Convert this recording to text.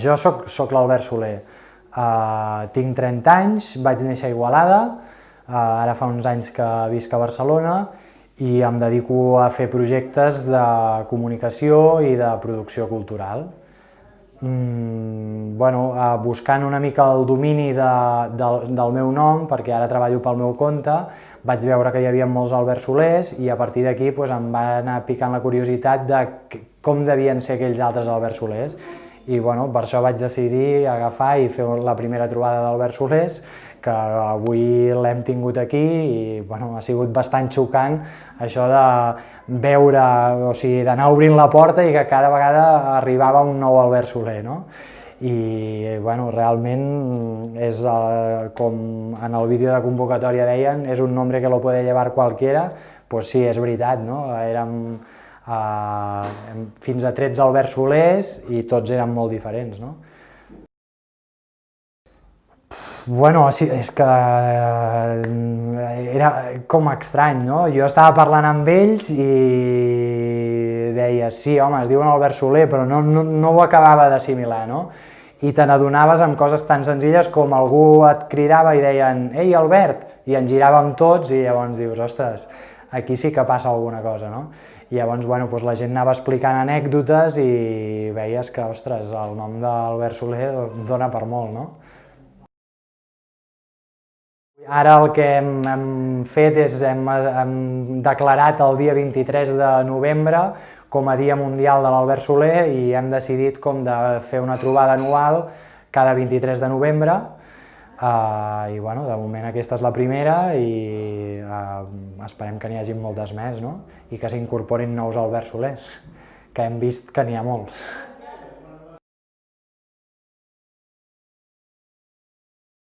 Jo soc l'Albert Soler, tinc 30 anys, vaig néixer a Igualada, ara fa uns anys que visc a Barcelona i em dedico a fer projectes de comunicació i de producció cultural. Buscant una mica el domini del meu nom, perquè ara treballo pel meu compte, vaig veure que hi havia molts Albert Solers i a partir d'aquí em va anar picant la curiositat de com devien ser aquells altres Albert Solers. I per això vaig decidir agafar i fer la primera trobada d'Albert Solers, que avui l'hem tingut aquí i ha sigut bastant xocant això de veure, o sigui, d'anar obrint la porta i que cada vegada arribava un nou Albert Soler, no? I realment és, com en el vídeo de convocatòria deien, és un nombre que lo puede llevar cualquiera, doncs sí, és veritat, no? Érem fins a 13 Albert Solers i tots eren molt diferents, no? És que era com estrany, no? Jo estava parlant amb ells i deia, sí, home, es diuen Albert Soler, però no ho acabava d'assimilar, no? I te n'adonaves amb coses tan senzilles com algú et cridava i deien, ei, Albert, i ens giràvem tots i llavors dius, ostres, aquí sí que passa alguna cosa, no? I llavors, la gent anava explicant anècdotes i veies que, ostres, el nom d'Albert Soler dona per molt, no? Ara el que hem fet és, hem declarat el dia 23 de novembre com a Dia Mundial de l'Albert Soler i hem decidit com de fer una trobada anual cada 23 de novembre i de moment aquesta és la primera i esperem que n'hi hagi moltes més, no? I que s'incorporin nous Albert Solers, que hem vist que n'hi ha molts.